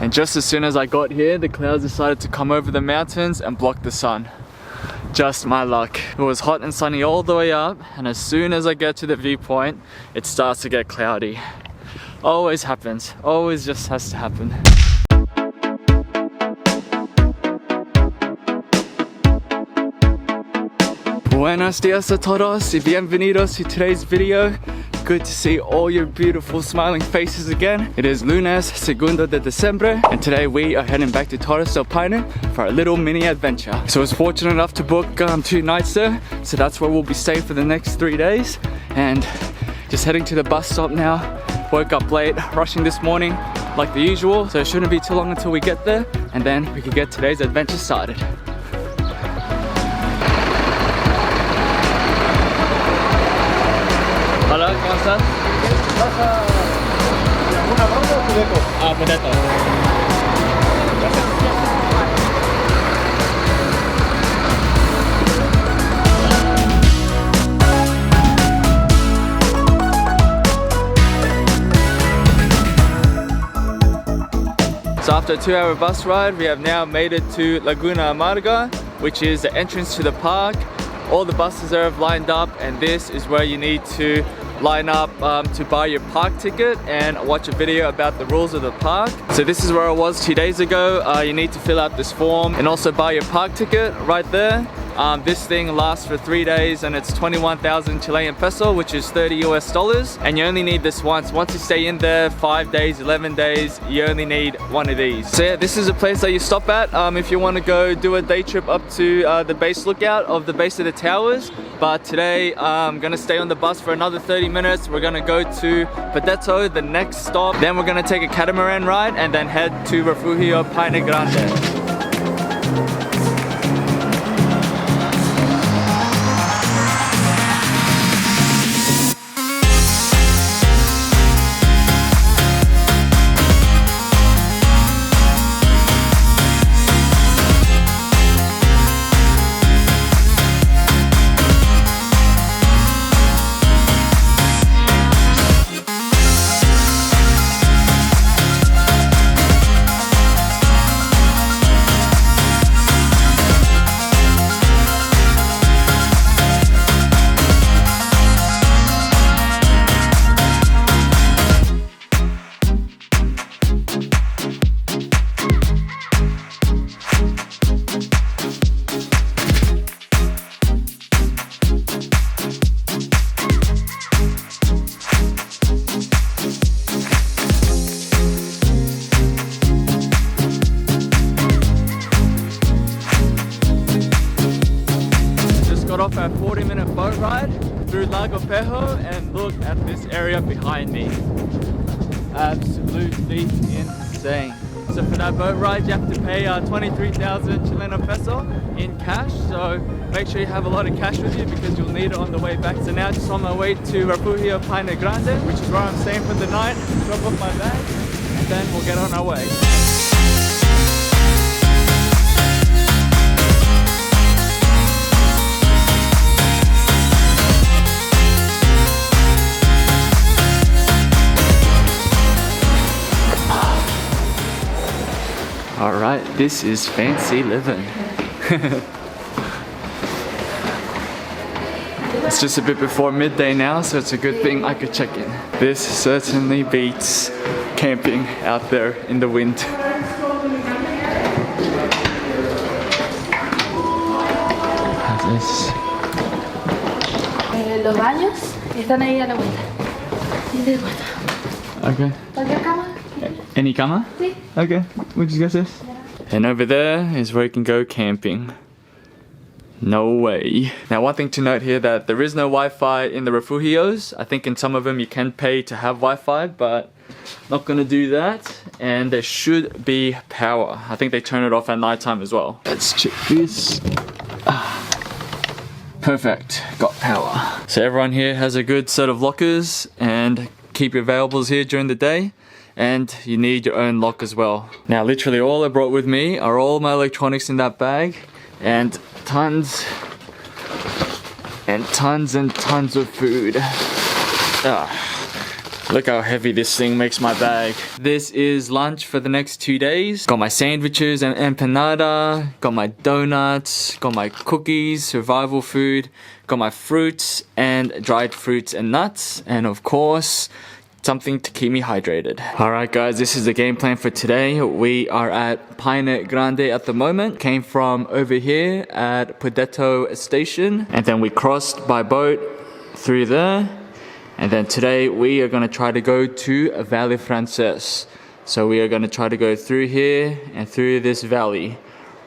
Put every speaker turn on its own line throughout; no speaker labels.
And just as soon as I got here, the clouds decided to come over the mountains and block the sun. Just my luck. It was hot and sunny all the way up, and as soon as I get to the viewpoint, it starts to get cloudy. Always happens. Always just has to happen. Buenos dias a todos y bienvenidos to today's video. Good to see all your beautiful smiling faces again. It is lunes segundo de diciembre, and today we are heading back to Torres del Paine for a little mini adventure. So I was fortunate enough to book 2 nights there, so that's where we'll be staying for the next 3 days. And just heading to the bus stop now. Woke up late, rushing this morning like the usual, so it shouldn't be too long until we get there, and then we can get today's adventure started. Hola, ¿cómo estás?
¿Vas a una bronca o Pudeto?
Ah, Pudeto. So after a 2-hour bus ride, we have now made it to Laguna Amarga, which is the entrance to the park. All the buses are lined up, and this is where you need to line up to buy your park ticket and watch a video about the rules of the park. So this is where I was 2 days ago. You need to fill out this form and also buy your park ticket right there. This thing lasts for 3 days, and it's 21,000 Chilean peso, which is $30 US, and you only need this once. Once you stay in there 5 days, 11 days, you only need one of these. So yeah, this is a place that you stop at if you want to go do a day trip up to the base lookout of the base of the towers. But today I'm gonna stay on the bus for another 30 minutes. We're gonna go to Pudeto, the next stop. Then we're gonna take a catamaran ride and then head to Refugio Paine Grande. Off our 40-minute boat ride through Lago Peho, and look at this area behind me. Absolutely insane. So for that boat ride you have to pay 23,000 Chilean peso in cash, so make sure you have a lot of cash with you because you'll need it on the way back. So now just on my way to Refugio Paine Grande, which is where I'm staying for the night. Drop off my bag and then we'll get on our way. Alright, this is fancy living. It's just a bit before midday now, so it's a good thing I could check in. This certainly beats camping out there in the wind. How's this?
Los baños están ahí a la vuelta.
Okay.
¿Cualquier cama?
Any cama?
Sí.
Okay, which is this? And over there is where you can go camping. No way. Now one thing to note here, that there is no Wi-Fi in the refugios. I think in some of them you can pay to have Wi-Fi, but not gonna do that. And there should be power. I think they turn it off at night time as well. Let's check this. Perfect, got power. So everyone here has a good set of lockers, and keep your valuables here during the day. And you need your own lock as well. Now literally all I brought with me are all my electronics in that bag, and tons and tons of food. Look how heavy this thing makes my bag. This is lunch for the next 2 days. Got my sandwiches and empanada. Got my donuts. Got my cookies, survival food. Got my fruits and dried fruits and nuts. And of course, something to keep me hydrated. Alright guys, this is the game plan for today. We are at Paine Grande at the moment. Came from over here at Pudeto station. And then we crossed by boat through there. And then today we are going to try to go to Valle del Frances. So we are going to try to go through here and through this valley,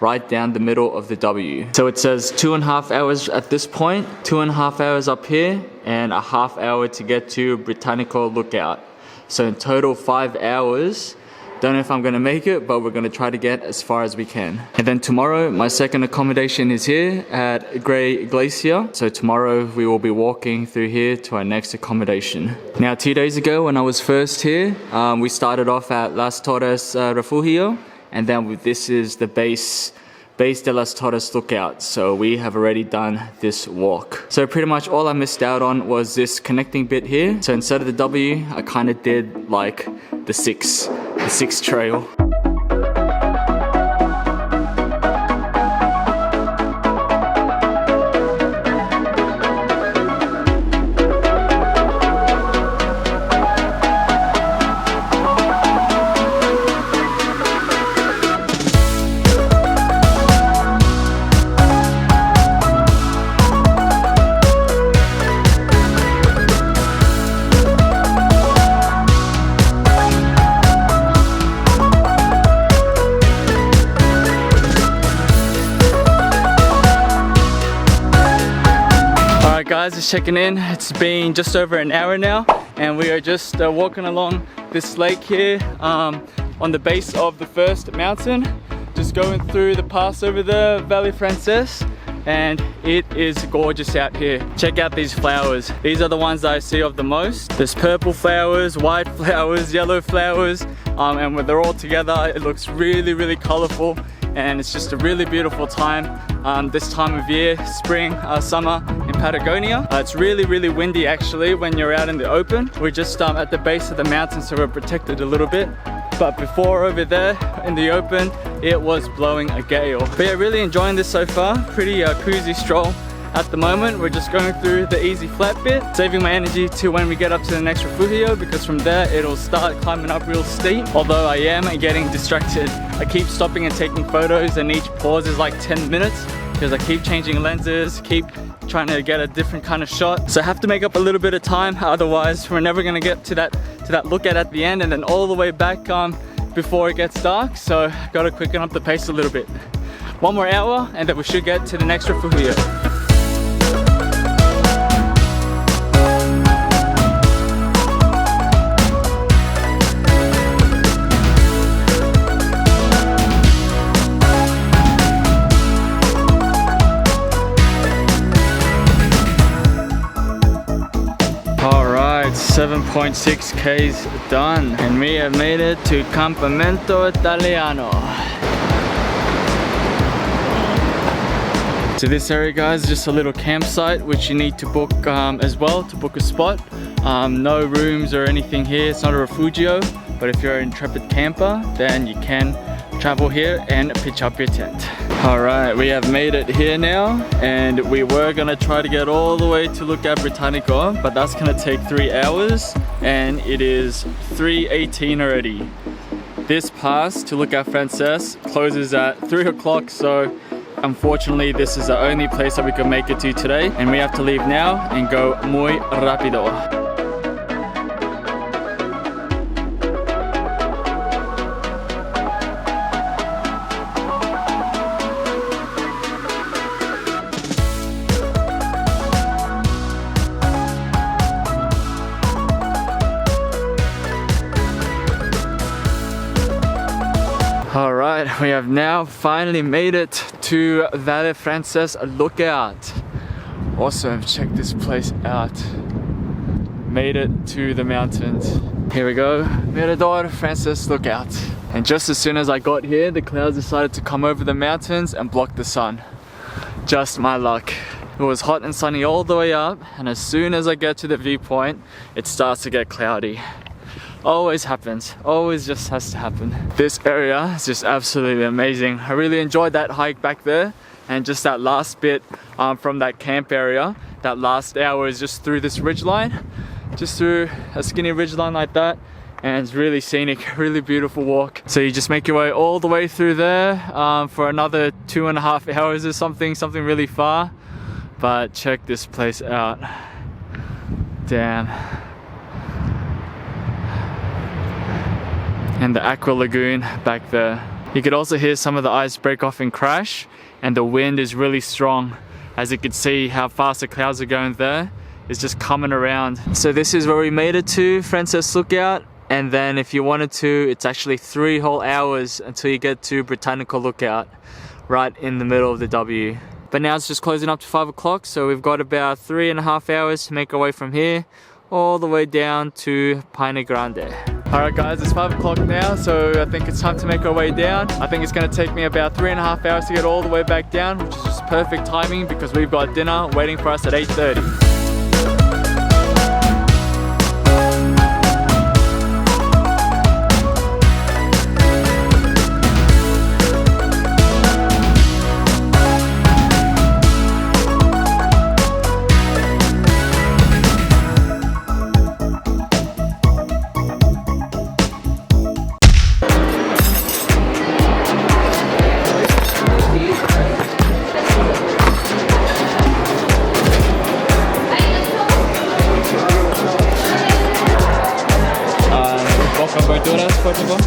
right down the middle of the W. So it says 2.5 hours at this point, 2.5 hours up here, and a half hour to get to Britannico Lookout. So in total 5 hours. Don't know if I'm gonna make it, but we're gonna try to get as far as we can. And then tomorrow, my second accommodation is here at Grey Glacier. So tomorrow we will be walking through here to our next accommodation. Now 2 days ago when I was first here, we started off at Las Torres Refugio, and then this is the base de las Torres Lookout. So we have already done this walk. So pretty much all I missed out on was this connecting bit here. So instead of the W, I kind of did like the 6 trail. Guys, just checking in. It's been just over an hour now, and we are just walking along this lake here on the base of the first mountain, just going through the pass over the Valle del Frances, and it is gorgeous out here. Check out these flowers. These are the ones that I see of the most. There's purple flowers, white flowers, yellow flowers, and when they're all together, it looks really, really colorful. And it's just a really beautiful time this time of year, spring, summer in Patagonia. It's really, really windy actually when you're out in the open. We're just at the base of the mountain, so we're protected a little bit. But before over there in the open, it was blowing a gale. But yeah, really enjoying this so far. Pretty cruisy stroll. At the moment, we're just going through the easy flat bit, saving my energy to when we get up to the next refugio, because from there it'll start climbing up real steep. Although I am getting distracted. I keep stopping and taking photos, and each pause is like 10 minutes because I keep changing lenses, keep trying to get a different kind of shot. So I have to make up a little bit of time, otherwise we're never gonna get to that lookout at the end and then all the way back before it gets dark. So gotta quicken up the pace a little bit. 1 more hour and then we should get to the next refugio. Alright, 7.6 Ks done, and we have made it to Campamento Italiano. So this area, guys, is just a little campsite which you need to book as well to book a spot. No rooms or anything here. It's not a refugio, but if you're an intrepid camper, then you can travel here and pitch up your tent. Alright, we have made it here now, and we were gonna try to get all the way to Lookout Britannico, but that's gonna take 3 hours, and it is 3:18 already. This pass to Lookout Frances closes at 3 o'clock, so unfortunately this is the only place that we can make it to today, and we have to leave now and go muy rápido. Alright, we have now finally made it to Valle del Frances Lookout. Awesome, check this place out. Made it to the mountains. Here we go, Mirador Frances Lookout. And just as soon as I got here, the clouds decided to come over the mountains and block the sun. Just my luck. It was hot and sunny all the way up, and as soon as I get to the viewpoint, it starts to get cloudy. Always happens, always just has to happen. This area is just absolutely amazing. I really enjoyed that hike back there, and just that last bit from that camp area. That last hour is just through this ridgeline, just through a skinny ridgeline like that, and it's really scenic, really beautiful walk. So you just make your way all the way through there for another 2.5 hours or something really far. But check this place out. Damn. And the aqua lagoon back there. You could also hear some of the ice break off and crash, and the wind is really strong. As you can see how fast the clouds are going there. It's just coming around. So this is where we made it to, Frances Lookout. And then if you wanted to, it's actually 3 whole hours until you get to Botanical Lookout, right in the middle of the W. But now it's just closing up to 5 o'clock, so we've got about 3.5 hours to make our way from here all the way down to Paine Grande. Alright guys, it's 5 o'clock now, so I think it's time to make our way down. I think it's going to take me about 3.5 hours to get all the way back down, which is just perfect timing because we've got dinner waiting for us at 8:30. Por favor.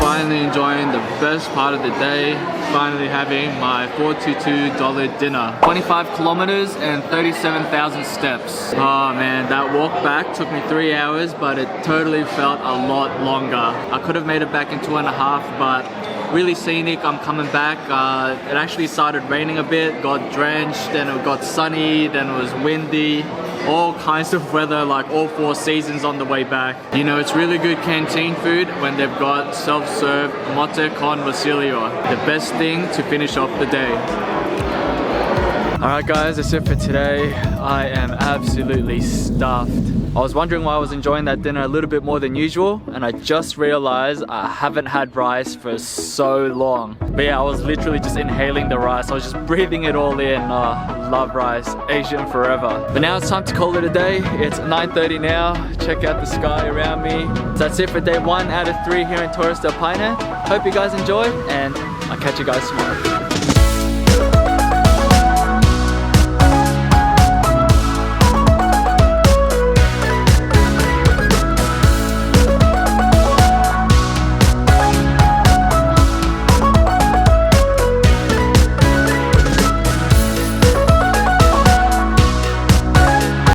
Finally enjoying the best part of the day. Finally having my $42 dinner. 25 kilometers and 37,000 steps. Oh man, that walk back took me 3 hours, but it totally felt a lot longer. I could have made it back in 2.5, but really scenic. I'm coming back. It actually started raining a bit, got drenched, then it got sunny, then it was windy. All kinds of weather, like all 4 seasons on the way back. You know, it's really good canteen food when they've got self-serve motte con vassilio. The best thing to finish off the day. Alright guys, that's it for today. I am absolutely stuffed. I was wondering why I was enjoying that dinner a little bit more than usual, and I just realized I haven't had rice for so long. But yeah, I was literally just inhaling the rice. I was just breathing it all in. Love rice, Asian forever. But now it's time to call it a day. It's 9:30 now. Check out the sky around me. So that's it for day 1 out of 3 here in Torres del Paine. Hope you guys enjoyed, and I'll catch you guys tomorrow.